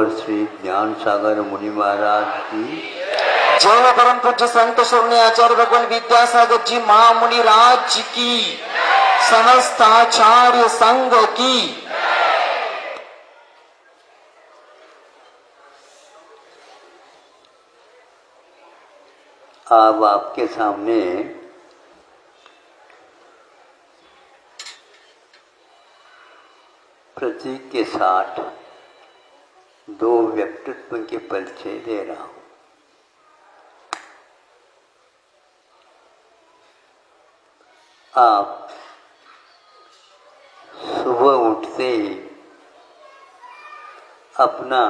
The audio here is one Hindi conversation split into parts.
बोल श्री ज्ञान सागर मुनि महाराज की जय। परम पूज्य संत शून्य आचार्य भगवान विद्यासागर जी महामुनि राज की, समस्त आचार्य संघ की। अब आपके सामने प्रतीक के साथ दो व्यक्तित्व के परिचय दे रहा हूं। आप सुबह उठते ही अपना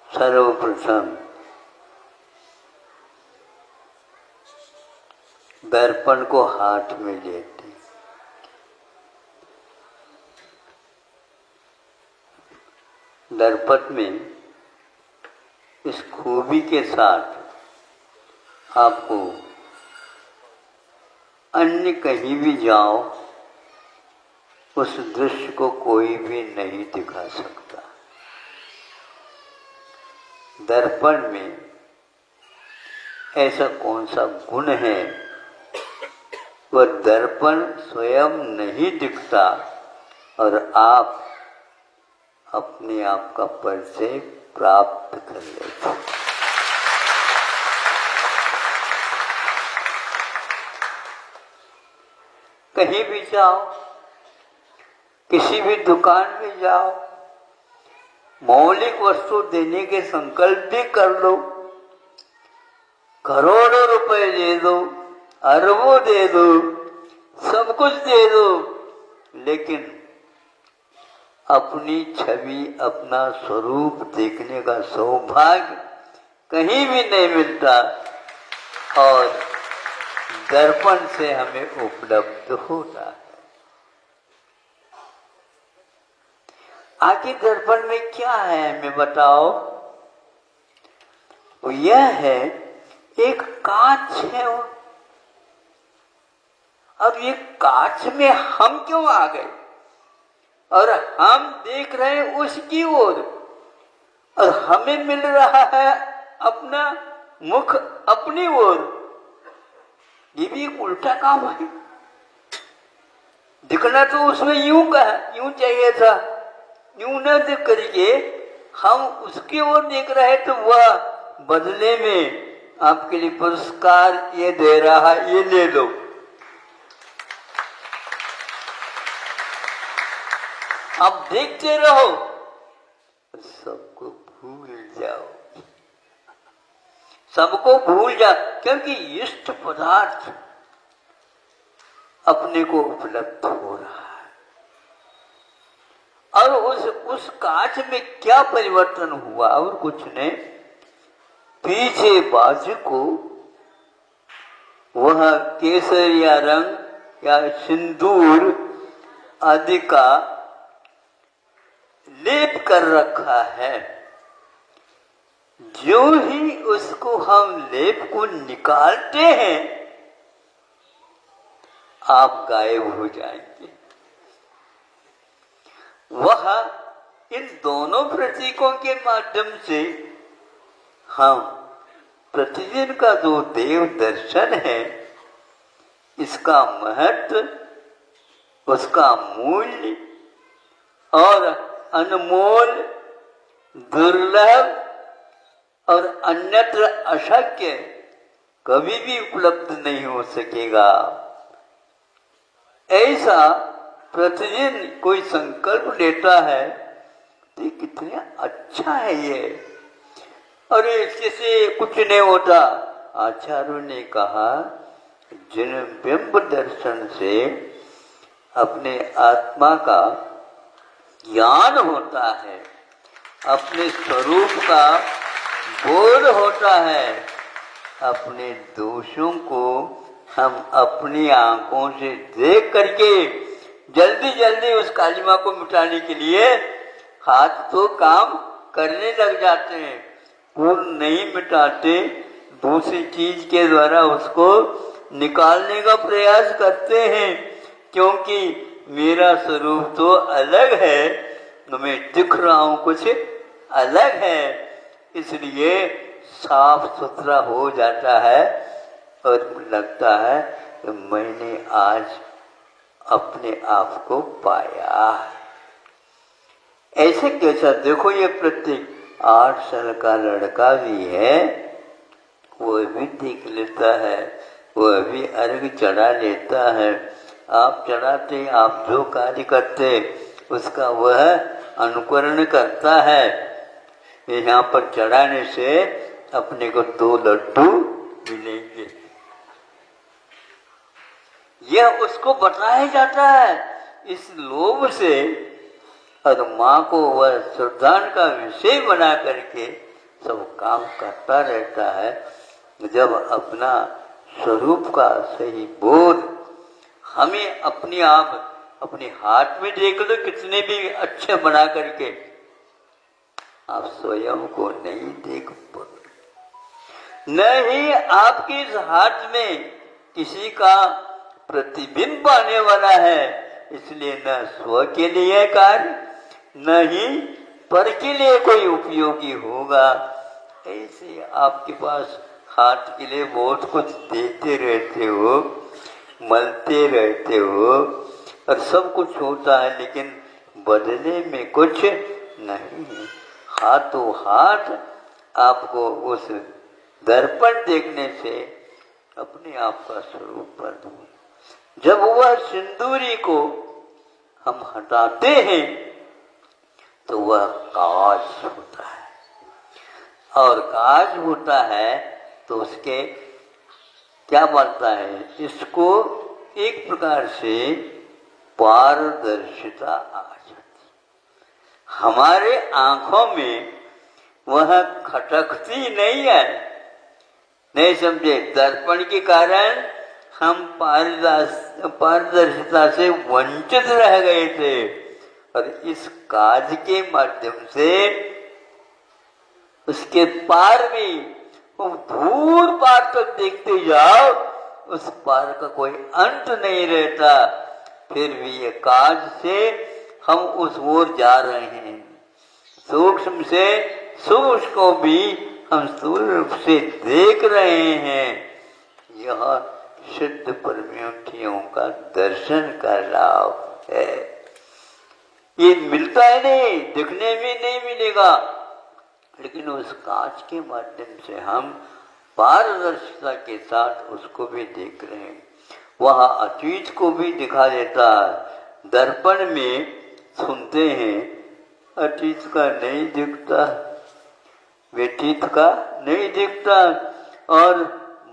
सर्वप्रथम दर्पण को हाथ में लेते, दर्पण में इस खूबी के साथ आपको अन्य कहीं भी जाओ उस दृश्य को कोई भी नहीं दिखा सकता। दर्पण में ऐसा कौन सा गुण है, वह दर्पण स्वयं नहीं दिखता और आप अपने आप का परिचय प्राप्त कर लेते। कहीं भी जाओ, किसी भी दुकान में जाओ, मौलिक वस्तु देने के संकल्प भी कर लो, करोड़ों रुपए दे दो, अरबों दे दो, सब कुछ दे दो, लेकिन अपनी छवि, अपना स्वरूप देखने का सौभाग्य कहीं भी नहीं मिलता और दर्पण से हमें उपलब्ध होता है। आखिर दर्पण में क्या है हमें बताओ। वो यह है, एक कांच है वो, और ये कांच में हम क्यों आ गए और हम देख रहे हैं उसकी ओर, और हमें मिल रहा है अपना मुख अपनी ओर। ये भी एक उल्टा काम है। दिखना तो उसमें यूं का यूं चाहिए था, यूं न देख करके हम उसकी ओर देख रहे, तो वह बदले में आपके लिए पुरस्कार ये दे रहा है, ये ले लो। आप देखते रहो, सबको भूल जाओ, सबको भूल जाओ, क्योंकि इष्ट पदार्थ अपने को उपलब्ध हो रहा है। और उस कांच में क्या परिवर्तन हुआ, और कुछ नहीं, पीछे बाजू को वह केसरिया रंग या सिंदूर आदि का लेप कर रखा है। जो ही उसको हम लेप को निकालते हैं, आप गायब हो जाएंगे। वह इन दोनों प्रतीकों के माध्यम से हम प्रतिदिन का जो देव दर्शन है, इसका महत्व, उसका मूल्य और अनमोल, दुर्लभ और अन्यत्र अशक्य कभी भी उपलब्ध नहीं हो सकेगा। ऐसा प्रतिदिन कोई संकल्प लेता है तो कितना अच्छा है ये, और इससे कुछ नहीं होता। आचार्यों ने कहा, जिन बिंब दर्शन से अपने आत्मा का ज्ञान होता है, अपने स्वरूप का बोध होता है, अपने दोषों को हम अपनी आंखों से देख करके जल्दी जल्दी उस कालिमा को मिटाने के लिए हाथ तो काम करने लग जाते हैं, पूर्ण नहीं मिटाते, दूसरी चीज के द्वारा उसको निकालने का प्रयास करते हैं, क्योंकि मेरा स्वरूप तो अलग है मैं दिख रहा हूँ कुछ अलग है, इसलिए साफ सुथरा हो जाता है और लगता है कि मैंने आज अपने आप को पाया। ऐसे कैसा देखो, ये प्रत्येक 8 साल का लड़का भी है, वो भी देख लेता है, वह भी अर्घ चढ़ा लेता है। आप चढ़ाते, आप जो कार्य करते उसका वह अनुकरण करता है। यहाँ पर चढ़ाने से अपने को 2 लड्डू मिलेंगे, यह उसको बताया जाता है। इस लोभ से और माँ को वह श्रद्धान का विषय बना करके सब काम करता रहता है। जब अपना स्वरूप का सही बोध हमें अपने आप अपने हाथ में देख लो, कितने भी अच्छे बना करके आप स्वयं को नहीं देख पाओगे। न ही आपके इस हाथ में किसी का प्रतिबिंब आने वाला है, इसलिए न स्व के लिए कार्य न ही पर के लिए कोई उपयोगी होगा। ऐसे आपके पास हाथ के लिए बहुत कुछ देते रहते हो, मलते रहते हो और सब कुछ होता है, लेकिन बदले में कुछ नहीं है। हाथों हाथ आपको उस दर्पण देखने से अपने आप का स्वरूप पर दो। जब वह सिंदूरी को हम हटाते हैं तो वह काज होता है, और काज होता है तो उसके क्या बनता है, इसको एक प्रकार से पारदर्शिता आ जाती। हमारे आंखों में वह खटकती नहीं है, नहीं समझे, दर्पण के कारण हम पारदर्शिता से वंचित रह गए थे, और इस काज के माध्यम से उसके पार में दूर पार तक देखते जाओ, उस पार का कोई अंत नहीं रहता। फिर भी ये काज से हम उस ओर जा रहे हैं। सूक्ष्म से सूक्ष्म को भी हम स्थूल रूप से देख रहे हैं। यह सिद्ध परमार्थियों का दर्शन का लाभ है। ये मिलता है नहीं, दिखने में नहीं मिलेगा, लेकिन उस कांच के माध्यम से हम पारदर्शिता के साथ उसको भी देख रहे हैं। वह अतीत को भी दिखा देता है। दर्पण में सुनते हैं, अतीत का नहीं दिखता, व्यतीत का नहीं दिखता, और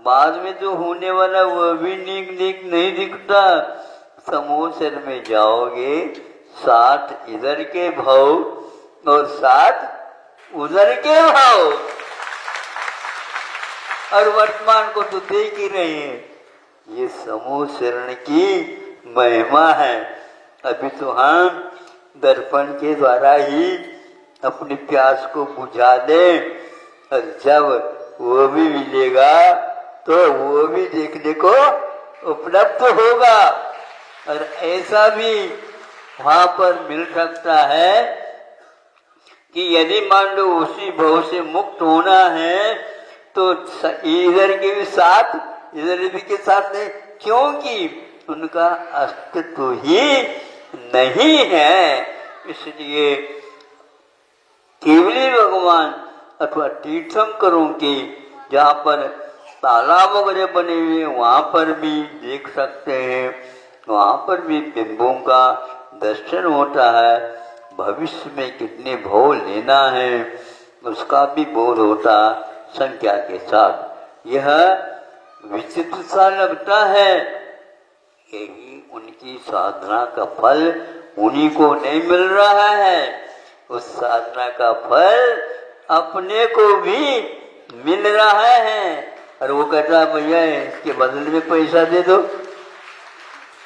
बाद में जो होने वाला वह भी नहीं दिखता। समोसर में जाओगे, 7 इधर के भाव और 7 उधर के भाव, और वर्तमान को तो देख ही रहे हैं। ये समूह शरण की महिमा है। अभी तो हम दर्पण के द्वारा ही अपनी प्यास को बुझा दें, और जब वो भी मिलेगा तो वो भी देखने को उपलब्ध होगा। और ऐसा भी वहां पर मिल सकता है कि यदि मान लो उसी भाव से मुक्त होना है तो इधर के भी साथ इधर भी के साथ नहीं, क्योंकि उनका अस्तित्व ही नहीं है। इसलिए केवली भगवान अथवा तीर्थंकरों की जहाँ पर तालाब वगैरह बने हुए वहाँ पर भी देख सकते हैं, वहाँ पर भी बिंबों का दर्शन होता है। भविष्य में कितने भाव लेना है उसका भी बोध होता संख्या के साथ। यह विचित्र सा लगता है, यही उनकी साधना का फल उन्हीं को नहीं मिल रहा है। उस साधना का फल अपने को भी मिल रहा है, और वो कहता है भैया इसके बदले में पैसा दे दो।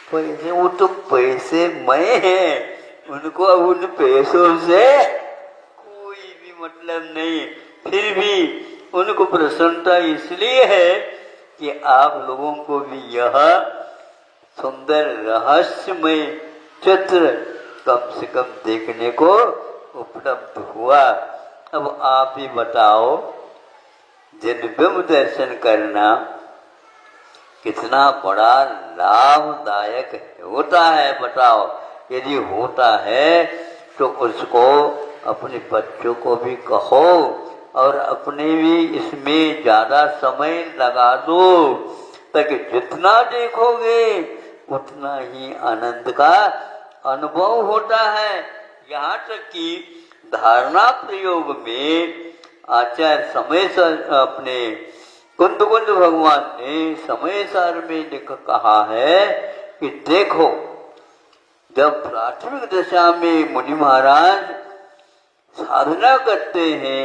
पैसे, वो तो पैसे मैं है, उनको उन पैसों से कोई भी मतलब नहीं। फिर भी उनको प्रसन्नता इसलिए है कि आप लोगों को भी यह सुंदर रहस्यमय चित्र कम से कम देखने को उपलब्ध हुआ। अब आप ही बताओ, जन्मबिंब दर्शन करना कितना बड़ा लाभदायक होता है बताओ। यदि होता है तो उसको अपने बच्चों को भी कहो और अपने भी इसमें ज्यादा समय लगा दो, ताकि जितना देखोगे उतना ही आनंद का अनुभव होता है। यहाँ तक कि धारणा प्रयोग में आचार्य समय अपने कुंद भगवान ने समय सार में लिख कहा है कि देखो, जब प्राथमिक दशा में मुनि महाराज साधना करते हैं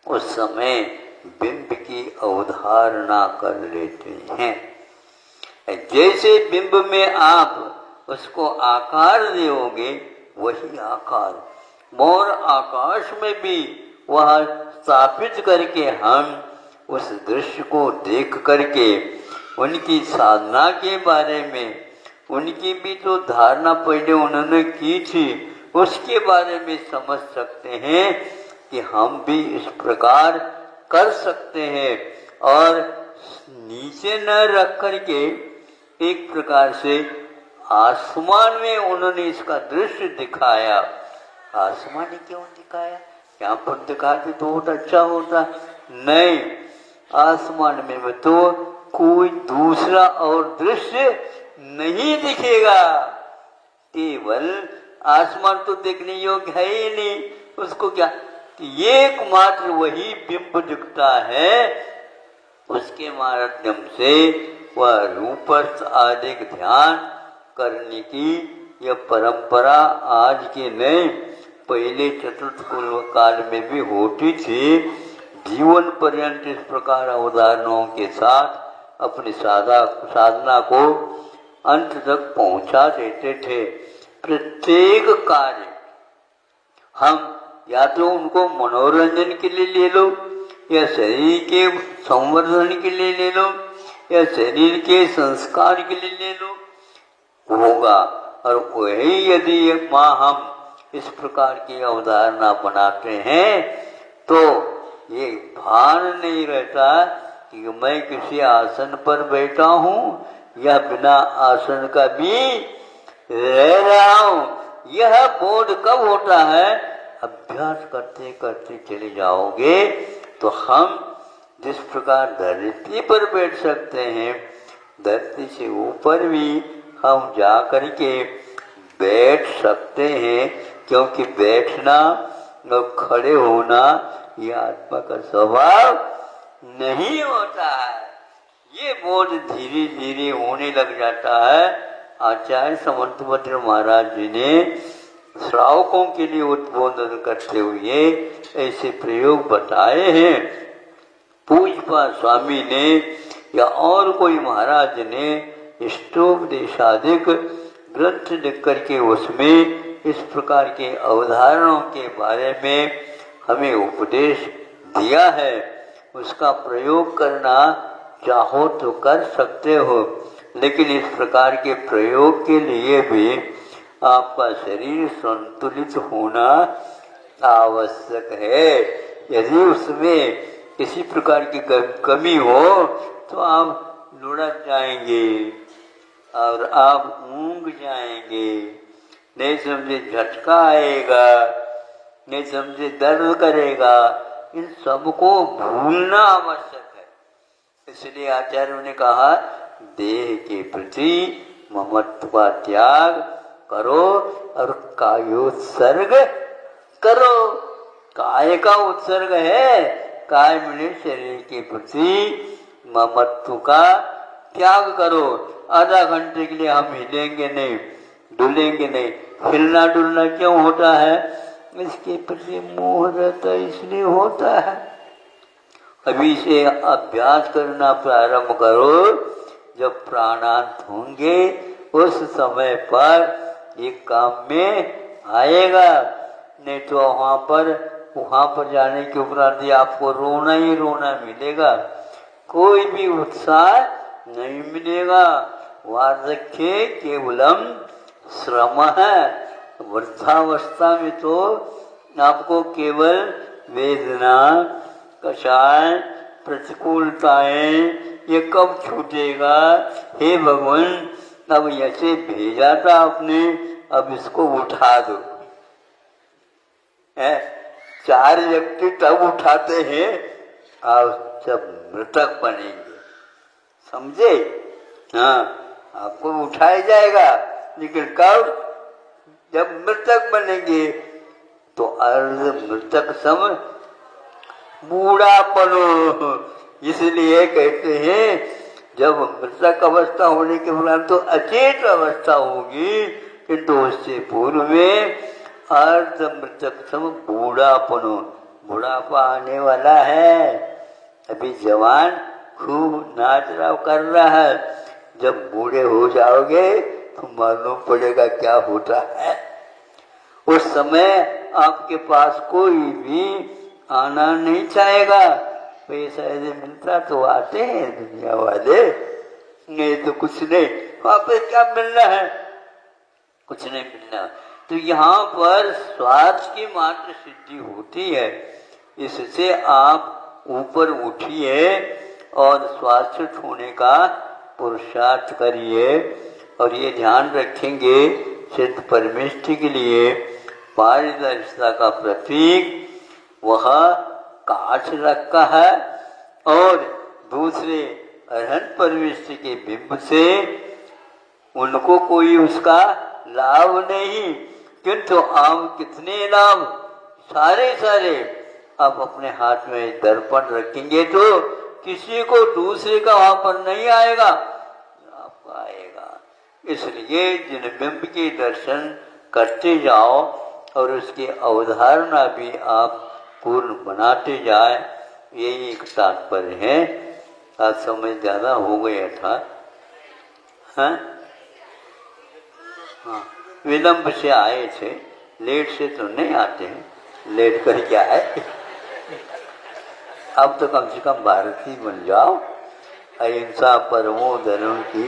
उस समय बिंब की अवधारणा कर लेते हैं। जैसे बिंब में आप उसको आकार दोगे वही आकार मोर आकाश में भी वह स्थापित करके हम उस दृश्य को देख करके उनकी साधना के बारे में, उनकी भी तो धारणा पहले उन्होंने की थी, उसके बारे में समझ सकते हैं कि हम भी इस प्रकार कर सकते हैं। और नीचे न रख करके एक प्रकार से आसमान में उन्होंने इसका दृश्य दिखाया। आसमान ने क्यों दिखाया? यहाँ पर दिखाते तो बहुत अच्छा होता, नहीं, आसमान में तो कोई दूसरा और दृश्य नहीं दिखेगा, केवल आसमान तो देखने योग्य है ही नहीं। उसको क्या कि एकमात्र वही बिंब दिखता है, उसके माध्यम से वह रूपस्थ आदि ध्यान करने की यह परंपरा आज की नहीं, पहले चतुर्थ काल में भी होती थी। जीवन पर्यंत इस प्रकार अवधारणाओं के साथ अपनी साधना को अंत तक पहुंचा देते थे। प्रत्येक कार्य हम या तो उनको मनोरंजन के लिए ले लो, या शरीर के संवर्धन के लिए ले लो, या शरीर के संस्कार के लिए ले लो, होगा। और वही यदि माँ हम इस प्रकार की अवधारणा बनाते हैं तो ये भान नहीं रहता कि मैं किसी आसन पर बैठा हूँ या बिना आसन का भी रह रहा हूँ। यह बोध कब होता है? अभ्यास करते करते चले जाओगे तो हम जिस प्रकार धरती पर बैठ सकते हैं, धरती से ऊपर भी हम जा करके बैठ सकते हैं, क्योंकि बैठना और खड़े होना यह आत्मा का स्वभाव नहीं होता है। ये बोध धीरे धीरे होने लग जाता है। आचार्य समंतभद्र महाराज जी ने श्रावकों के लिए उद्बोधन करते हुए ऐसे प्रयोग बताए हैं। पूज्यपाद स्वामी ने या और कोई महाराज ने इष्टोपदेशादिक ग्रंथ लिख करके उसमें इस प्रकार के अवधारणाओं के बारे में हमें उपदेश दिया है। उसका प्रयोग करना चाहो तो कर सकते हो, लेकिन इस प्रकार के प्रयोग के लिए भी आपका शरीर संतुलित होना आवश्यक है। यदि उसमें किसी प्रकार की कमी हो तो आप लुढ़क जाएंगे और आप ऊंघ जाएंगे, नहीं समझे झटका आएगा, नहीं समझे दर्द करेगा। इन सबको भूलना आवश्यक है। इसलिए आचार्यों ने कहा देह के प्रति ममत्व का त्याग करो और कायोत्सर्ग करो। काय का उत्सर्ग है, काय मिले शरीर के प्रति ममत्व का त्याग करो। आधा घंटे के लिए हम हिलेंगे नहीं, डुलेंगे नहीं। हिलना डुलना क्यों होता है? इसके प्रति मोह रहता, इसलिए होता है। अभी से अभ्यास करना प्रारंभ करो, जब प्राणांत होंगे उस समय पर ये काम में आएगा। नहीं तो वहां पर जाने के उपरांत आपको रोना ही रोना मिलेगा, कोई भी उत्साह नहीं मिलेगा। वार्धक्य केवलम श्रम है, वृद्धावस्था में तो आपको केवल वेदना, कषाय, प्रतिकूलताएं ये कब छूटेगा? हे भगवान, अब ऐसे भेजा था आपने, अब इसको उठा दो। है 4 व्यक्ति तब उठाते हैं आप जब मृतक बनेंगे, समझे? हाँ, आपको उठाया जाएगा, लेकिन कब? जब मृतक बनेंगे। तो अर्ध मृतक सम बूढ़ापनो, इसलिए कहते हैं जब मृतक अवस्था होने के बाद तो अचेत अवस्था होगी, किंतु उससे पूर्व में अर्ध मृतक सम बूढ़ापनो, बुढ़ापा आने वाला है। अभी जवान खूब नाच रहा कर रहा है, जब बूढ़े हो जाओगे तो मालूम पड़ेगा क्या होता है। उस समय आपके पास कोई भी आना नहीं चाहेगा। पैसा यदि मिलता तो आते हैं दुनिया वाले, नहीं तो कुछ नहीं। वहां पे क्या मिलना है? कुछ नहीं मिलना। तो यहाँ पर स्वार्थ की मात्र सिद्धि होती है। इससे आप ऊपर उठिए और स्वार्थ होने का पुरुषार्थ करिए। और ये ध्यान रखेंगे, सिद्ध परमेष्ठि के लिए पारदर्शिता का प्रतीक वह काठ रखा है, और दूसरे अरहंत परमेष्ठि के बिंब से उनको कोई उसका लाभ नहीं, किंतु आप कितने लाभ, सारे आप अपने हाथ में दर्पण रखेंगे तो किसी को दूसरे का वहां पर नहीं आएगा, आपको आएगा। इसलिए जिन बिंब के दर्शन करते जाओ और उसकी अवधारणा भी आप पूर्ण बनाते जाए, यही एक तात्पर्य है। आज समय ज्यादा हो गया था। हाँ, विलंब से आए थे, लेट से तो नहीं आते हैं, लेट करके आए। अब तो कम से कम भारतीय बन जाओ। अहिंसा परमो धर्म की